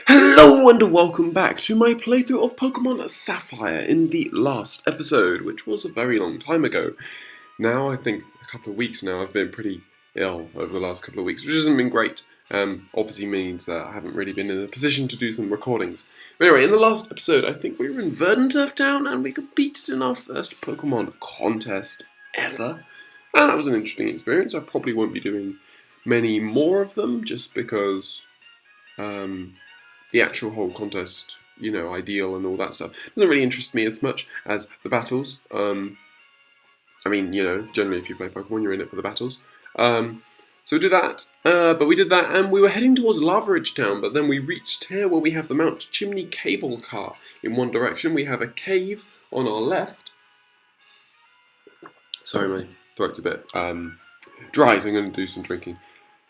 Hello and welcome back to my playthrough of Pokemon Sapphire in the last episode, which was a very long time ago. Now, I think a couple of weeks now, I've been pretty ill over the last couple of weeks, which hasn't been great. Obviously means that I haven't really been in a position to do some recordings. But anyway, in the last episode, I think we were in Verdanturf Town and we competed in our first Pokemon contest ever. And that was an interesting experience. I probably won't be doing many more of them just because the actual whole contest, ideal and all that stuff doesn't really interest me as much as the battles. Generally if you play Pokemon, you're in it for the battles. So we did that, but we did that and we were heading towards Lavaridge Town, but then we reached here where we have the Mount Chimney cable car in one direction. We have a cave on our left. Sorry, my throat's a bit dry, so I'm going to do some drinking.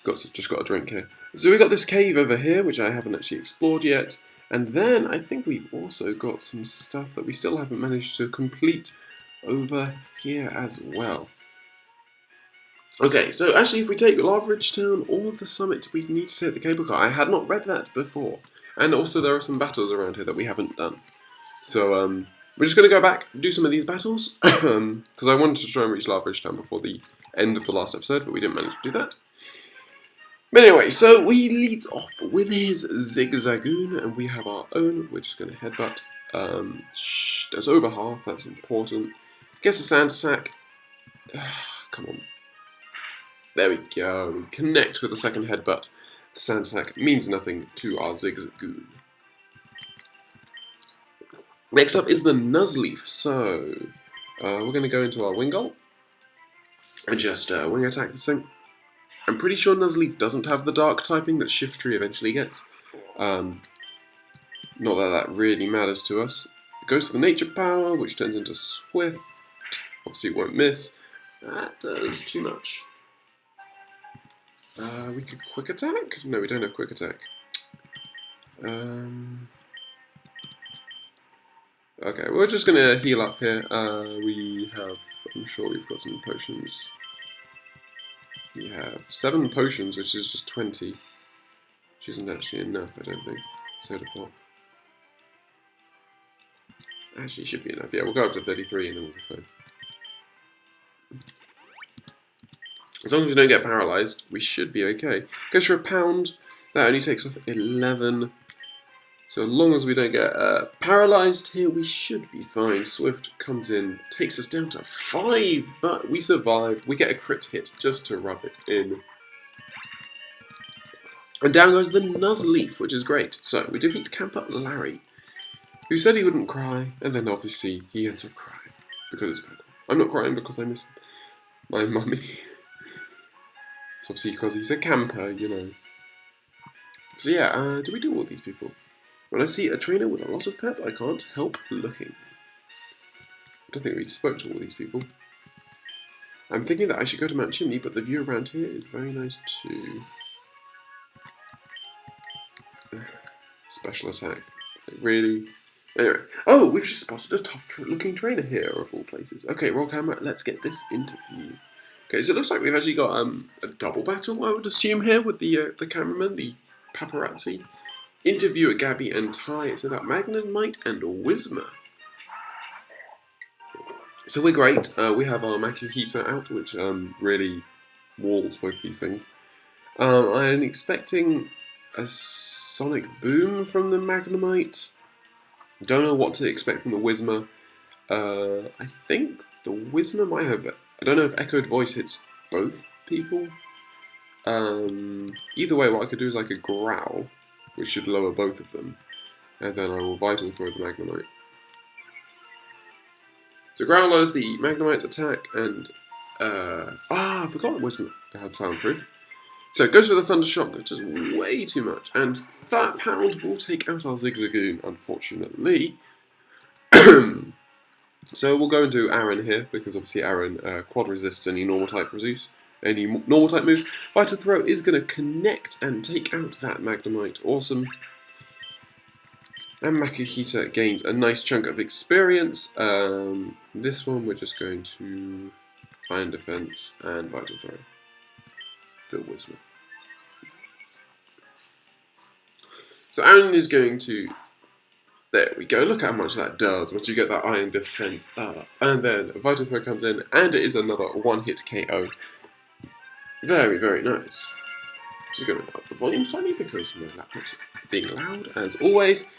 Just got a drink here. So we've got this cave over here, which I haven't actually explored yet. And then I think we've also got some stuff that we still haven't managed to complete over here as well. Okay, so actually if we take Lavaridge Town or the summit, we need to take the cable car. I had not read that before. And also there are some battles around here that we haven't done. So we're just going to go back and do some of these battles. Because I wanted to try and reach Lavaridge Town before the end of the last episode, but we didn't manage to do that. But anyway, so he leads off with his Zigzagoon, and we have our own. We're just going to headbutt. That's over half, that's important. Gets a sand attack. Come on. There we go. We connect with the second headbutt. The sand attack means nothing to our Zigzagoon. Next up is the Nuzleaf. So, we're going to go into our Wingull and just wing attack this thing. I'm pretty sure Nuzleaf doesn't have the dark typing that Shiftry eventually gets. Not that that really matters to us. It goes to the Nature Power, which turns into Swift. Obviously it won't miss. That does too much. We could Quick Attack? No, we don't have Quick Attack. Okay, we're just going to heal up here. I'm sure we've got some potions. We have 7 potions, which is just 20. Which isn't actually enough, I don't think. Soda Pop. Actually, should be enough. Yeah, we'll go up to 33 and then we'll be fine. As long as we don't get paralysed, we should be okay. Goes for a pound. That only takes off 11. So as long as we don't get paralysed here, we should be fine. Swift comes in, takes us down to 5, but we survive. We get a crit hit just to rub it in. And down goes the Nuzleaf, which is great. So we defeat Camper Larry, who said he wouldn't cry, and then obviously he ends up crying because it's Pokemon. I'm not crying because I miss my mummy. It's obviously because he's a camper, you know. So yeah, do we do all these people? When I see a trainer with a lot of pep, I can't help looking. I don't think we spoke to all these people. I'm thinking that I should go to Mount Chimney, but the view around here is very nice too. Special attack. Really? Anyway. Oh, we've just spotted a tough-looking trainer here, of all places. Okay, roll camera, let's get this interview. Okay, so it looks like we've actually got a double battle, I would assume, here with the cameraman, the paparazzi. Interview at Gabby and Ty. It's about Magnemite and Whismur. So we're great. We have our Makuhita out, which really walls both these things. I'm expecting a Sonic Boom from the Magnemite. Don't know what to expect from the Whismur. I think the Whismur might have... I don't know if Echoed Voice hits both people. Either way, what I could do is I could Growl, which should lower both of them, and then I will Vital Throw the Magnemite. So Growl lowers the Magnemite's attack, and I forgot that Whismur had Soundproof. So it goes for the Thunder Shock, which is way too much, and that pound will take out our Zigzagoon, unfortunately. So we'll go into Aaron here, because obviously Aaron quad resists any normal type moves. Vital Throw is going to connect and take out that Magnemite. Awesome. And Makuhita gains a nice chunk of experience. This one we're just going to Iron Defense and Vital Throw. The Whismur. So Aaron is going to... There we go. Look how much that does once you get that iron defense up. And then a Vital Throw comes in, and it is another one-hit KO. Very, very nice. Just going to up the volume slightly because my laptop's being loud, as always.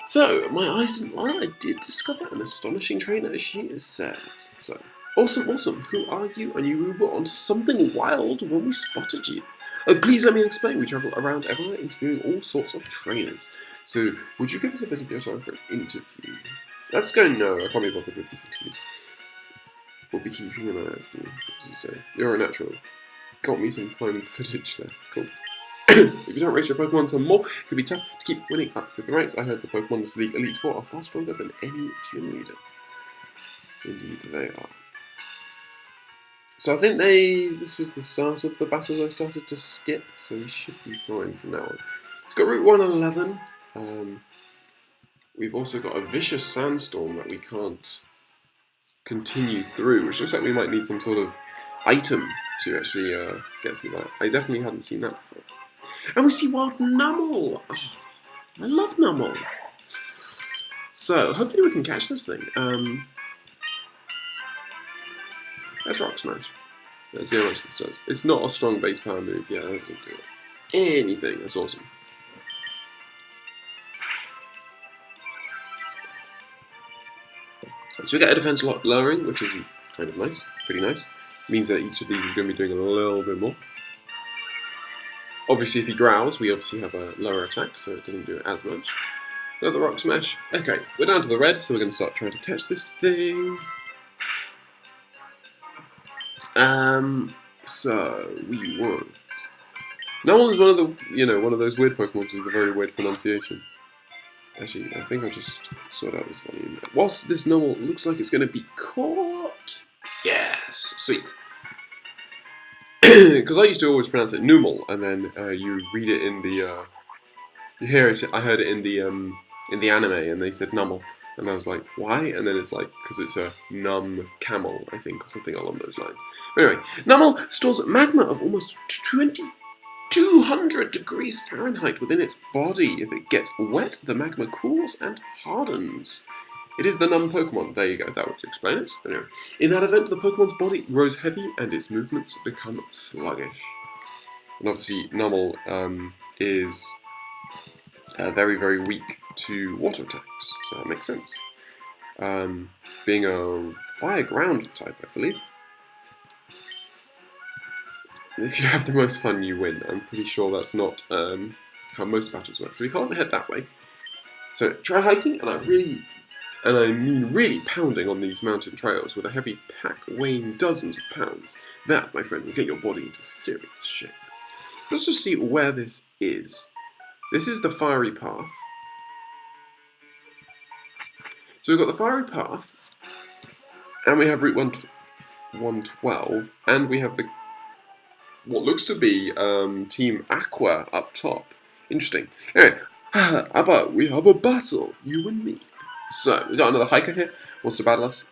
So, my eyes didn't lie. I did discover an astonishing trainer, as she says. So, awesome, awesome. Who are you? And you were onto something wild when we spotted you. Oh, please let me explain. We travel around everywhere interviewing all sorts of trainers. So, would you give us a bit of your time for an interview? Let's go no. I can't be bothered with these interviews. We'll be keeping an eye out for you. What does he say? You're a natural. Got me some clone footage there. Cool. If you don't race your Pokemon some more, it could be tough to keep winning up with the ranks. I heard the Pokemon League Elite Four are far stronger than any gym leader. Indeed, they are. So I think this was the start of the battles I started to skip, so we should be fine from now on. It's got Route 111. We've also got a vicious sandstorm that we can't continue through, which looks like we might need some sort of item to actually get through that. I definitely hadn't seen that before. And we see Wild Numel! Oh, I love Numel! So, hopefully we can catch this thing. Let's Rock Smash. Let's see how much this does. It's not a strong base power move. Yeah, that doesn't do anything. That's awesome. So we get a defense lot lowering, which is kind of nice. Pretty nice. Means that each of these is going to be doing a little bit more. Obviously, if he growls, we obviously have a lower attack, so it doesn't do as much. Another Rock Smash. Okay, we're down to the red, so we're going to start trying to catch this thing. So we won. Numel is one of the, one of those weird Pokemon with a very weird pronunciation. Actually, I think I'll just sort out this volume. Whilst this Numel looks like it's going to be caught. Yes, sweet. Because I used to always pronounce it Numel, and then you read it in the, you hear it. I heard it in the anime, and they said Numel, and I was like, why? And then it's like because it's a numb camel, I think, or something along those lines. But anyway, Numel stores magma of almost 200 degrees Fahrenheit within its body. If it gets wet, the magma cools and hardens. It is the numb Pokemon. There you go, that would explain it. But anyway, in that event, the Pokemon's body grows heavy and its movements become sluggish. And obviously, Numel is very, very weak to water attacks, so that makes sense. Being a fire ground type, I believe. If you have the most fun, you win. I'm pretty sure that's not how most battles work. So we can't head that way. So try hiking, and I mean really pounding on these mountain trails with a heavy pack weighing dozens of pounds. That, my friend, will get your body into serious shape. Let's just see where this is. This is the fiery path. So we've got the fiery path, and we have Route 112, and we have the what looks to be Team Aqua up top. Interesting. Anyway, how about we have a battle, you and me. So, we got another hiker here, wants to battle us.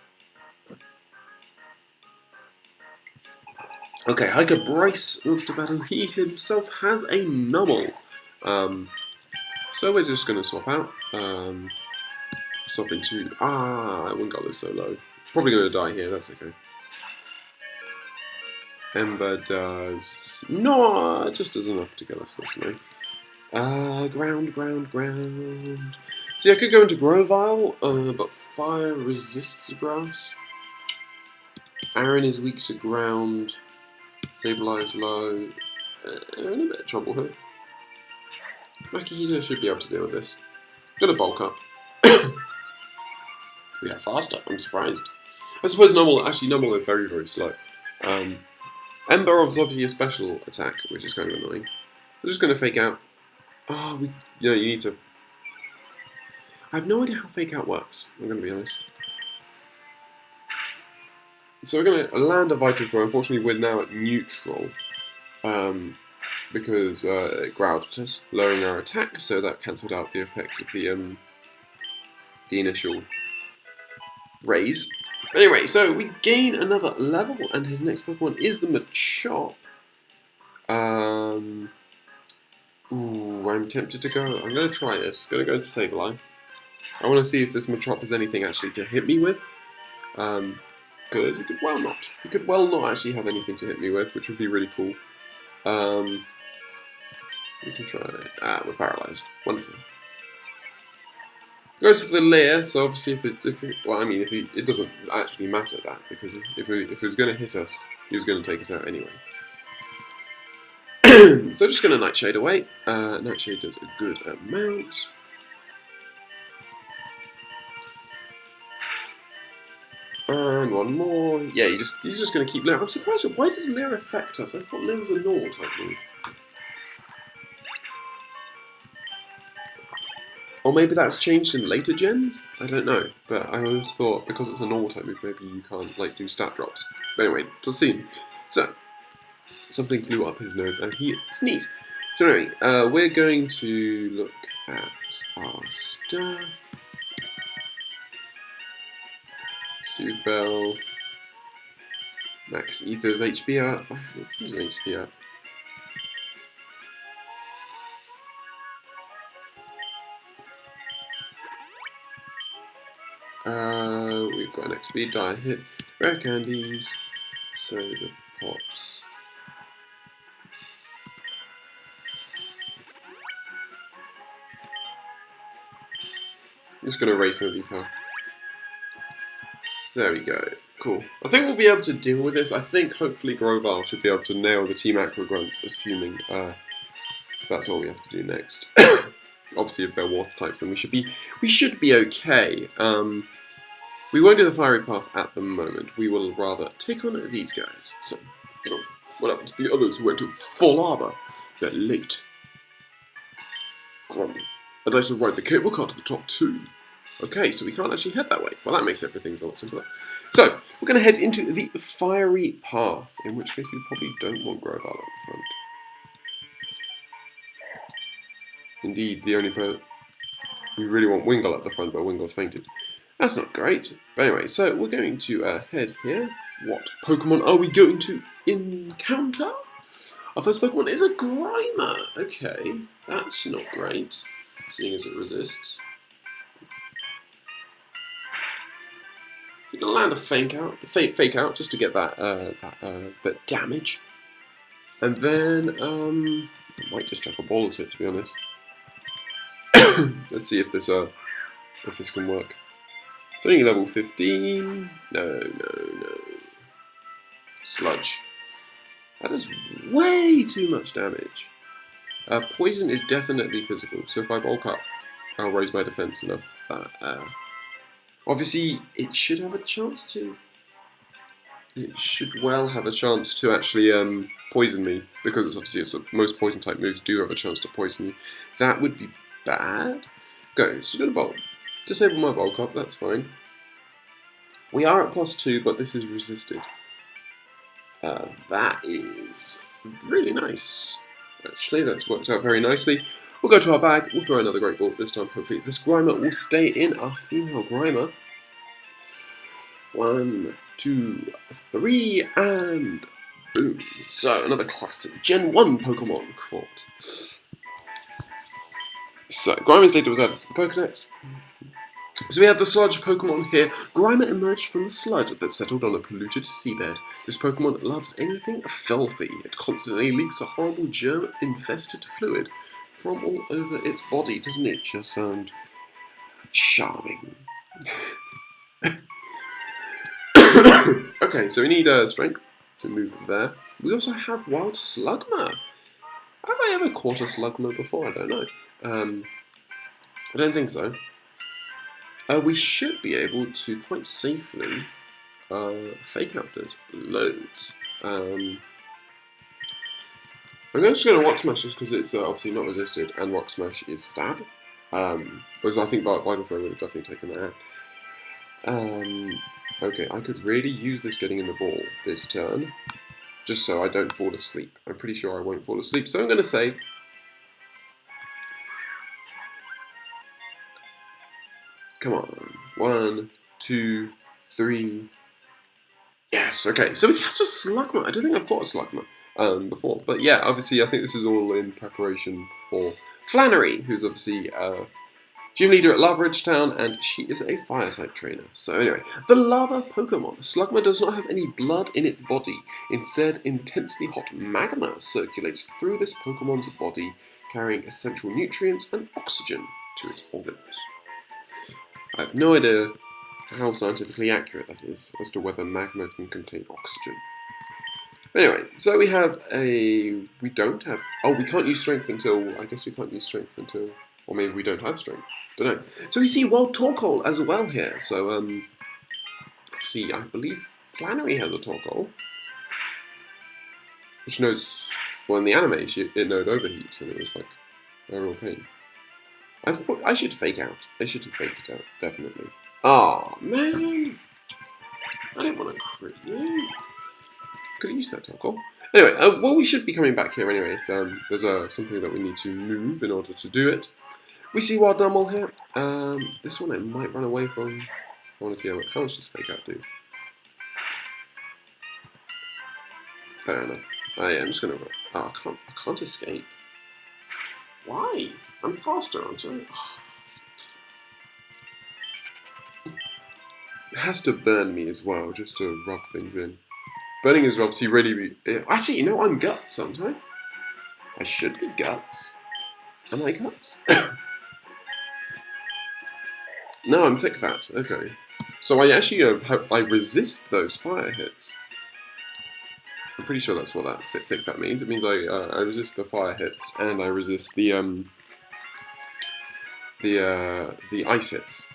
Okay, hiker Bryce wants to battle. He himself has a Numel. So we're just going to swap out. Swap into... I wouldn't got this so low. Probably going to die here, that's okay. Ember does... No, it just does enough to kill us this way. Ground. See, I could go into Grovyle, but fire resists grass. Aaron is weak to ground. Stabilize low. We're in a bit of trouble here. Makihito should be able to deal with this. Gonna bulk up. We are faster, I'm surprised. I suppose Numel is very, very slow. Ember is obviously a special attack, which is kind of annoying. We're just gonna fake out. You need to... I have no idea how fake out works, I'm gonna be honest. So we're gonna land a Vital Throw. Unfortunately, we're now at neutral. Because it growled at us, lowering our attack, so that cancelled out the effects of the initial raise. Anyway, so we gain another level, and his next Pokemon is the Machop. Ooh, I'm tempted to go. I'm going to try this. I'm going to go into Sableye. I want to see if this Machop has anything actually to hit me with. Because it could well not. It could well not actually have anything to hit me with, which would be really cool. We can try it. Ah, we're paralyzed. Wonderful. Goes for the lair, so obviously it doesn't actually matter that, because if it was going to hit us, he was going to take us out anyway. So just going to Nightshade away. Nightshade does a good amount. And one more. Yeah, he's just going to keep Leer. I'm surprised. Why does Leer affect us? I thought Leer was a normal type move. Or maybe that's changed in later gens? I don't know. But I always thought because it's a normal type move, maybe you can't like do stat drops. But anyway, to see. So something flew up his nose and he sneezed. So anyway, we're going to look at our stuff. Soothe Bell. Max Ether's HP up. Who's HP up? We've got an XP die hit. Rare candies. Soda pops. I'm just going to erase some of these health. There we go. Cool. I think we'll be able to deal with this. I think hopefully Grovyle should be able to nail the Team Aqua Grunts, assuming that's all we have to do next. Obviously, if they're water types, then we should be okay. We won't do the fiery path at the moment. We will rather take on these guys. So, what happened to the others who went to full armor? They're late. I'd like to ride the cable car to the top 2. Okay, so we can't actually head that way. Well, that makes everything a lot simpler. So, we're going to head into the fiery path, in which case we probably don't want Grovyle up front. Indeed, the only person we really want Wingull at the front, but Wingle's fainted. That's not great. But anyway, so we're going to head here. What Pokemon are we going to encounter? Our first Pokemon is a Grimer. Okay, that's not great, seeing as it resists. You're gonna land a fake out, just to get that damage, and then I might just chuck a ball at it, to be honest. Let's see if this can work. It's only level 15. No. Sludge. That is way too much damage. Poison is definitely physical, so if I bulk up, I'll raise my defense enough. Obviously, it should have a chance to. It should well have a chance to actually poison me, because obviously most poison type moves do have a chance to poison you. That would be bad. Go, so do the bulk. Disable my bulk up, that's fine. We are at +2, but this is resisted. That is really nice. Actually, that's worked out very nicely. We'll go to our bag, we'll throw another Great Ball this time, hopefully. This Grimer will stay in, our female Grimer. 1, 2, 3, and boom. So, another classic Gen 1 Pokemon caught. So, Grimer's data was added to the Pokedex. So we have the sludge Pokemon here. Grimer emerged from the sludge that settled on a polluted seabed. This Pokemon loves anything filthy. It constantly leaks a horrible germ-infested fluid from all over its body. Doesn't it just sound charming? Okay, so we need strength to move there. We also have Wild Slugma. Have I ever caught a Slugma before? I don't know. I don't think so. We should be able to quite safely fake out this loads. I'm just going to Rock Smash just because it's obviously not resisted, and Rock Smash is stab. Because I think Vital Throw would have definitely taken that out. Okay, I could really use this getting in the ball this turn, just so I don't fall asleep. I'm pretty sure I won't fall asleep, so I'm going to save. Come on. 1, 2, 3. Yes, okay. So we catch a Slugma. I don't think I've got a Slugma. before. But yeah, obviously I think this is all in preparation for Flannery, who's obviously gym leader at Lava Ridge Town, and she is a fire-type trainer. So anyway, the lava Pokemon. Slugma does not have any blood in its body. Instead, intensely hot magma circulates through this Pokemon's body, carrying essential nutrients and oxygen to its organs. I have no idea how scientifically accurate that is as to whether magma can contain oxygen. Anyway, so we have a... we don't have... oh, we can't use strength until... I guess we can't use strength until... or maybe we don't have strength. Don't know. So we see Wild Torkoal as well here. So, see, I believe Flannery has a Torkoal. Which knows... well, in the anime, it knows overheats, and it was like a real pain. I should fake out. I should have faked it out, definitely. Aw, man! I didn't want to crit you. Could have used that Torkoal. Anyway, well, we should be coming back here anyway. There's something that we need to move in order to do it. We see Wild Normal here. This one I might run away from. I want to see how much does Fake Out do. I don't know. I'm just gonna run. Oh, I can't escape. Why? I'm faster, aren't I? Oh. It has to burn me as well, just to rub things in. Burning is obviously really... actually, you know, I'm Guts, aren't I? I should be Guts. Am I Guts? No, I'm Thick Fat. Okay. So I actually I resist those fire hits. I'm pretty sure that's what that Thick Fat means. It means I resist the fire hits, and I resist the ice hits.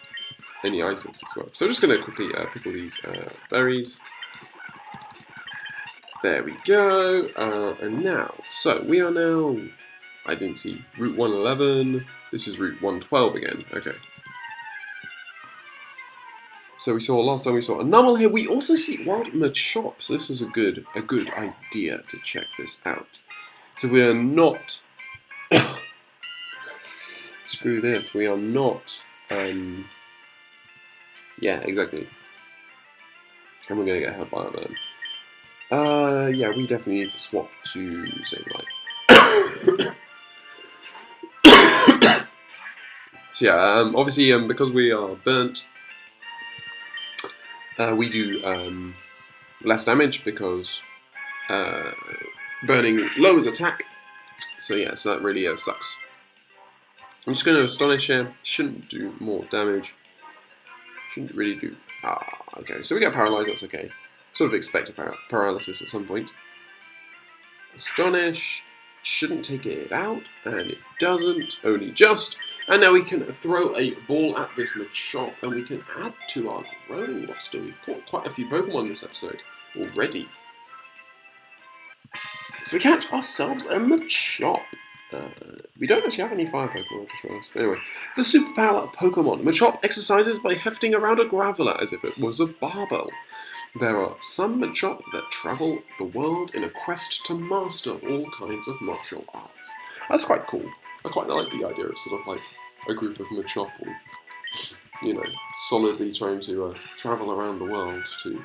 Any ice hits as well. So I'm just going to quickly pickle these berries. There we go. And now, so we are now, I didn't see, Route 111. This is Route 112 again. Okay. So we saw, last time we saw a Numel here. We also see Wild Machop. So this was a good idea to check this out. So we are not, screw this, we are not, yeah, exactly. And we're going to get hurt by a burn. Yeah, we definitely need to swap to, say, like... so yeah, obviously, because we are burnt, we do less damage because burning lowers attack. So yeah, so that really sucks. I'm just going to Astonish here. Shouldn't do more damage. Shouldn't really do... okay, so we get paralyzed, that's okay. Sort of expect a paralysis at some point. Astonish shouldn't take it out, and it doesn't, only just. And now we can throw a ball at this Machop, and we can add to our growing roster. We've caught quite a few Pokemon this episode already. So we catch ourselves a Machop. We don't actually have any fire Pokemon, I just realized. But anyway, the superpower Pokemon. Machop exercises by hefting around a Graveler as if it was a barbell. There are some Machop that travel the world in a quest to master all kinds of martial arts. That's quite cool. I quite like the idea of sort of like a group of Machop, you know, solidly trying to travel around the world to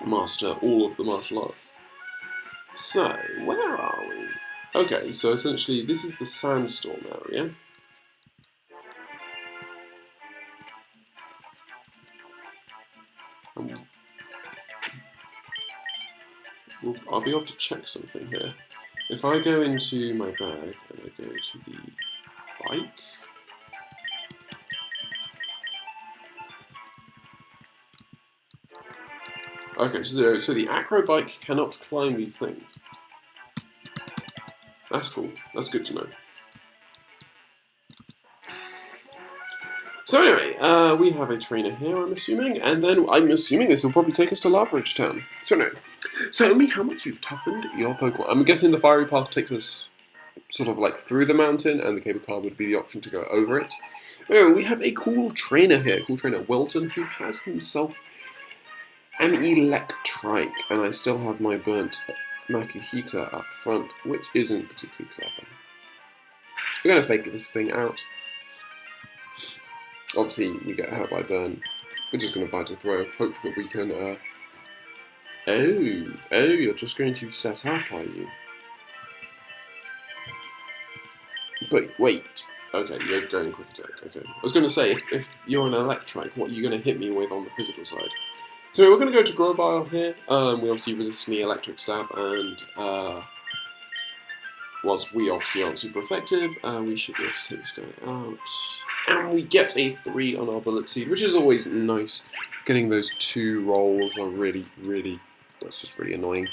master all of the martial arts. So, where are we? Okay, so essentially this is the Sandstorm area. I'll be able to check something here. If I go into my bag and I go to the bike, okay, so the acro bike cannot climb these things. That's cool. That's good to know. So anyway, we have a trainer here, I'm assuming, and then I'm assuming this will probably take us to Lava Ridge Town. So anyway, tell me how much you've toughened your Pokemon. I'm guessing the fiery path takes us sort of like through the mountain, and the cable car would be the option to go over it. But anyway, we have a cool trainer here, cool trainer Wilton, who has himself an Electrike, and I still have my burnt Makihita up front, which isn't particularly clever. We're going to fake this thing out. Obviously, we get hurt by burn. We're just going to bite and throw, hope that we can Oh, you're just going to set up, are you? But wait. Okay, you're going quick attack. Okay. I was going to say, if you're an electric, what are you going to hit me with on the physical side? So we're going to go to Grobile here. We obviously resist the electric stab, and whilst we obviously aren't super effective, we should be able to take this guy out. And we get a 3 on our bullet seed, which is always nice. Getting those 2 rolls are really, that's just really annoying.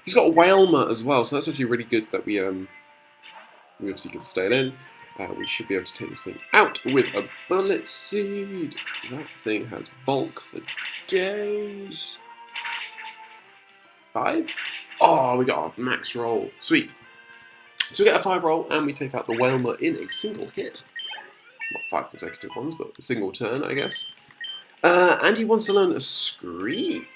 He's got a Whalmer as well, so that's actually really good that we obviously can stay in. We should be able to take this thing out with a bullet seed. That thing has bulk for days. 5? Oh, we got our max roll. Sweet. So we get a 5 roll, and we take out the Whalmer in a single hit. Not 5 consecutive ones, but a single turn, I guess. And he wants to learn a Screech.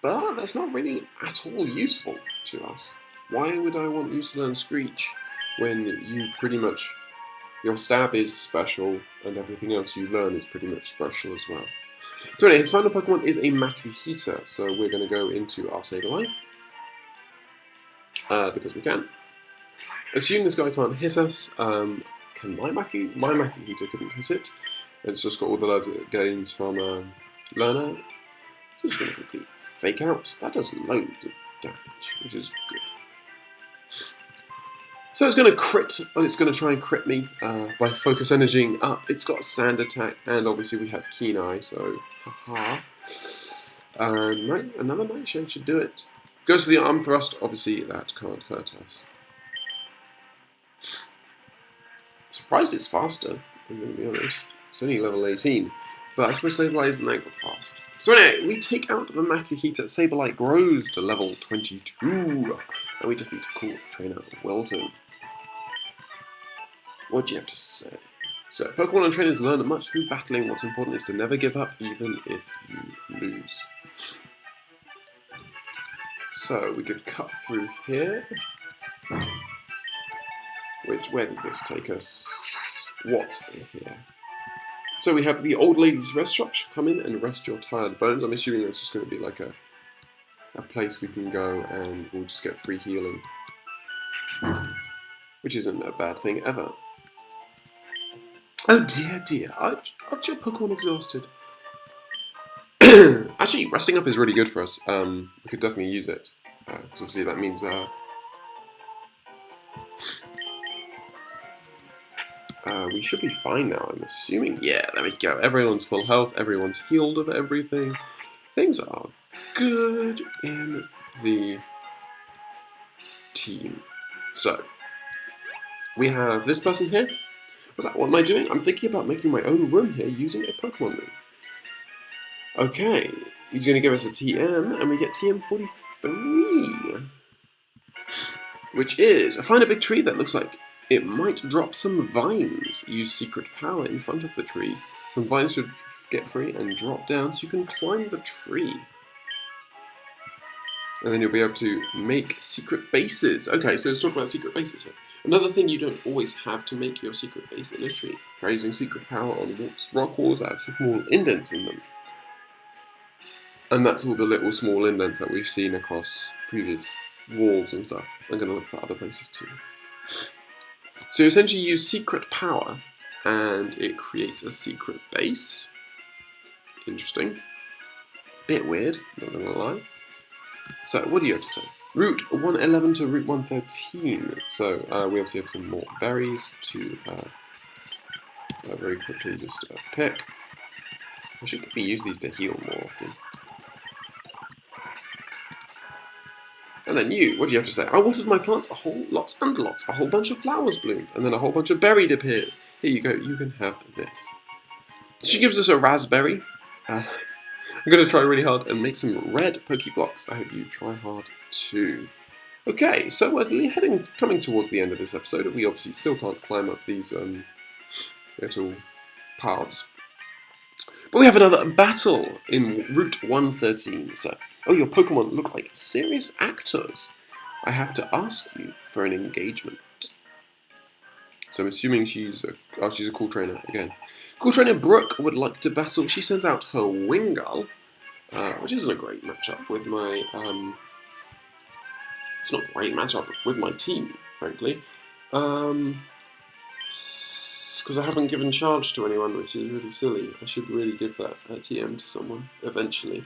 But that's not really at all useful to us. Why would I want you to learn Screech when you pretty much... Your stab is special, and everything else you learn is pretty much special as well. So anyway, his final Pokemon is a Makuhita, so we're going to go into our Sableye. Because we can. Assume this guy can't hit us. Can my Makuhita couldn't hit it. It's just got all the loads it gains from Learner. So it's going to quickly fake out. That does loads of damage, which is good. So it's going to crit. It's going to try and crit me by focus energizing up. It's got a sand attack, and obviously we have Keen Eye, so haha. Another Nightshade should do it. Goes for the arm thrust. Obviously that can't hurt us. Surprised it's faster, I'm going to be honest. It's only level 18, but I suppose Sableye isn't that fast. So anyway, we take out the Makuhita. Sableye grows to level 22, and we defeat Cool Trainer Welton. What do you have to say? So, Pokemon and trainers learn much through battling. What's important is to never give up, even if you lose. So, we could cut through here. Where does this take us? What's in here? So we have the old lady's rest shop. Come in and rest your tired bones. I'm assuming that's just going to be like a place we can go and we'll just get free healing. Which isn't a bad thing ever. Oh dear. Aren't your Pokemon exhausted? Actually, resting up is really good for us. We could definitely use it. Because obviously that means... we should be fine now, I'm assuming. Yeah, there we go. Everyone's full health, everyone's healed of everything. Things are good in the team. So, we have this person here. What am I doing? I'm thinking about making my own room here using a Pokemon room. Okay, he's going to give us a TM, and we get TM 43. Which is, find a big tree that looks like it might drop some vines. Use secret power in front of the tree. Some vines should get free and drop down so you can climb the tree. And then you'll be able to make secret bases. Okay, so let's talk about secret bases here. Another thing you don't always have to make your secret base in a tree. Try using secret power on rock walls that have small indents in them. And that's all the little small indents that we've seen across previous walls and stuff. I'm going to look for other places too. So you essentially use secret power, and it creates a secret base. Interesting. Bit weird, not gonna lie. So, what do you have to say? Route 111 to Route 113. So, we obviously have some more berries to very quickly just pick. I should maybe use these to heal more often. And then you, what do you have to say? I watered my plants a whole lots. A whole bunch of flowers bloomed, and then a whole bunch of berries appeared. Here you go, you can have this. She gives us a raspberry. I'm going to try really hard and make some red Pokeblocks. I hope you try hard too. Okay, so we're coming towards the end of this episode. We obviously still can't climb up these little paths. But we have another battle in Route 113. So, oh, your Pokemon look like serious actors. I have to ask you for an engagement. So I'm assuming she's a cool trainer again. Cool trainer Brooke would like to battle. She sends out her Wingull. which isn't a great matchup with my. It's not a great matchup with my team, frankly. Because I haven't given charge to anyone, which is really silly. I should really give that TM to someone eventually.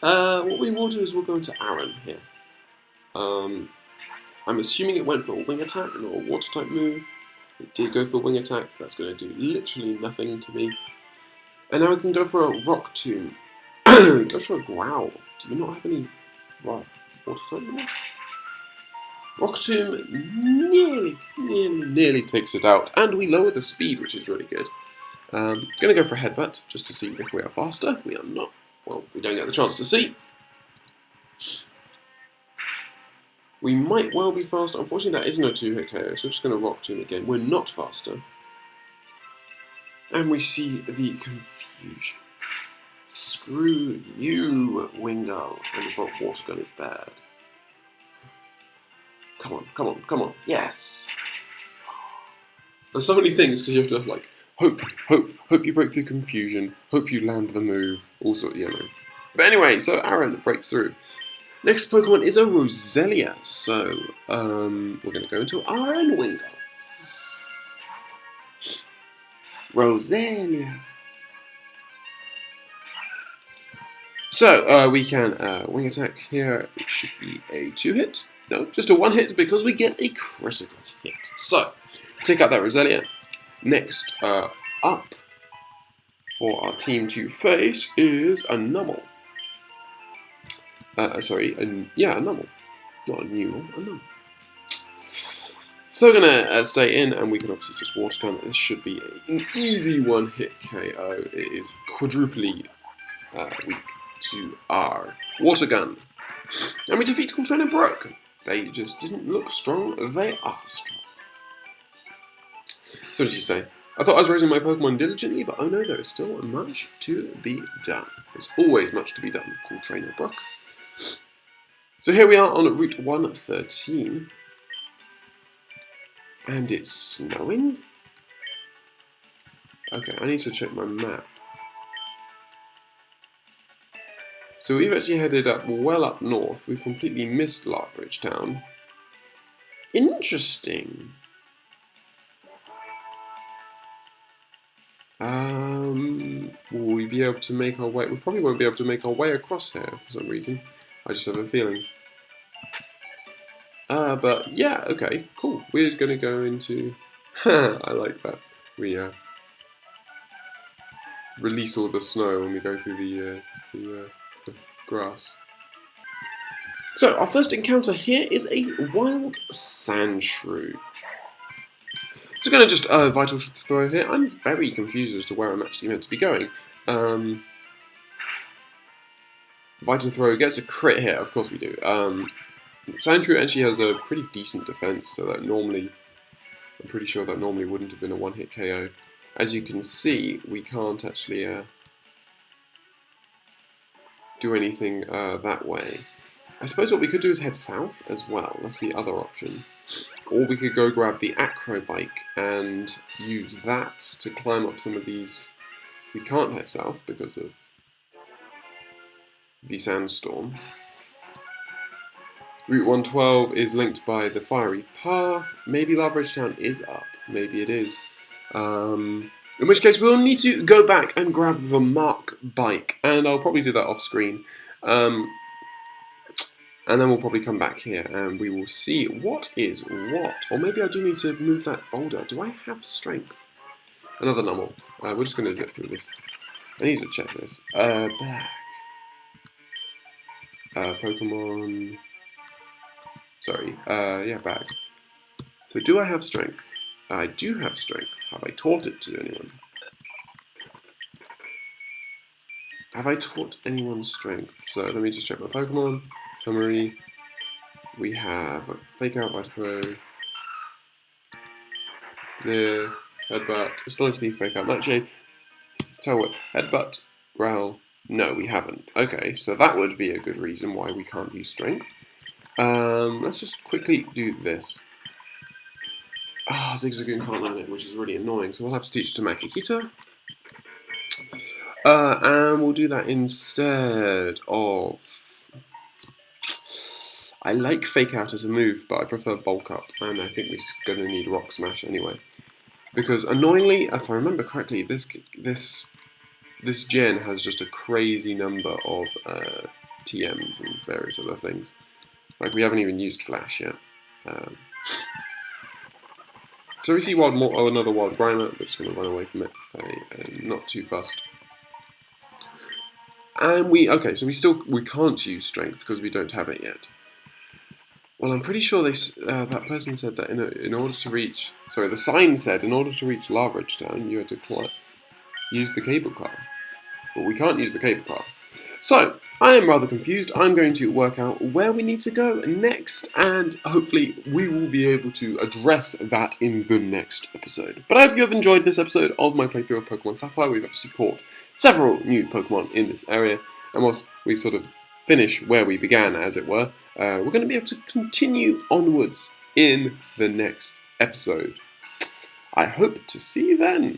What we will do is we'll go into Aaron here. I'm assuming it went for a wing attack, not a water type move. It did go for a wing attack. That's going to do literally nothing to me. And now we can go for a rock tomb. Go for a growl. Do we not have any water type moves? Rock tomb nearly takes it out, and we lower the speed, which is really good. Gonna go for a headbutt just to see if we are faster. We are not. Well, we don't get the chance to see. We might well be faster. Unfortunately, that is no 2-hit KO, so we're just going to rock tomb again. We're not faster. And we see the confusion. Screw you, Wingull. And the water gun is bad. Come on, come on, come on. Yes! There's so many things because you have to have, like, hope you break through confusion, hope you land the move, also, you know. But anyway, so Aaron breaks through. Next Pokemon is a Roselia, so we're going to go into Aaron Wingull. Roselia. So we can wing attack here. It should be a 2-hit. No, just a 1-hit because we get a critical hit. So take out that Roselia. Next up for our team to face is a Numel. Sorry, a Numel. Not a Numel, a Numel. So we're going to stay in, and we can obviously just water gun. This should be an easy 1-hit KO. It is quadruply weak to our water gun. And we defeat Cool Trainer Brook. They just didn't look strong. They are strong. So what did you say? I thought I was raising my Pokemon diligently, but oh no, there is still much to be done. There's always much to be done, Cool Trainer Brook. So here we are on Route 113. And it's snowing? Okay, I need to check my map. So we've actually headed up well up north. We've completely missed Larkbridge Town. Interesting. Will we be able to make our way? We probably won't be able to make our way across here for some reason. I just have a feeling. But yeah, okay, cool. We're gonna go into. I like that. We release all the snow when we go through the grass. So our first encounter here is a wild Sandshrew. So we're going to just Vital Throw here. I'm very confused as to where I'm actually meant to be going. Vital Throw gets a crit hit, of course we do. Sandshrew actually has a pretty decent defense, so that normally, I'm pretty sure that normally wouldn't have been a 1-hit KO. As you can see, we can't actually do anything that way. I suppose what we could do is head south as well. That's the other option. Or we could go grab the Acro Bike and use that to climb up some of these. We can't head south because of the sandstorm. Route 112 is linked by the Fiery Path. Maybe Larkbridge Town is up. Maybe it is. In which case we'll need to go back and grab the Mark Bike. And I'll probably do that off screen. And then we'll probably come back here and we will see what is what. Or maybe I do need to move that boulder. Do I have strength? Another Numel. We're just going to zip through this. I need to check this. Back. Pokemon. Sorry. Yeah, back. So do I have strength? I do have strength. Have I taught it to anyone? Have I taught anyone strength? So let me just check my Pokemon. Summary. We have Fake Out, Vital Throw. Clear. Headbutt. Astonishingly Fake Out, Nightshade. Tail Whip. Headbutt. Growl. No, we haven't. Okay, so that would be a good reason why we can't use strength. Let's just quickly do this. Zigzagoon can't learn it, which is really annoying, so we'll have to teach it to Makihito. And we'll do that instead of... I like Fake Out as a move, but I prefer Bulk Up, and I think we're going to need Rock Smash anyway. Because annoyingly, if I remember correctly, this gen has just a crazy number of TMs and various other things. Like, we haven't even used Flash yet. So we see another Wild Grimer. We're just going to run away from it. I'm not too fussed. And so we can't use Strength because we don't have it yet. Well, I'm pretty sure that person said that in order to reach... Sorry, the sign said in order to reach Large Town, you had to use the cable car. But we can't use the cable car. So, I am rather confused. I'm going to work out where we need to go next, and hopefully we will be able to address that in the next episode. But I hope you have enjoyed this episode of my playthrough of Pokemon Sapphire. We've actually caught several new Pokemon in this area, and whilst we sort of finish where we began, as it were, we're going to be able to continue onwards in the next episode. I hope to see you then.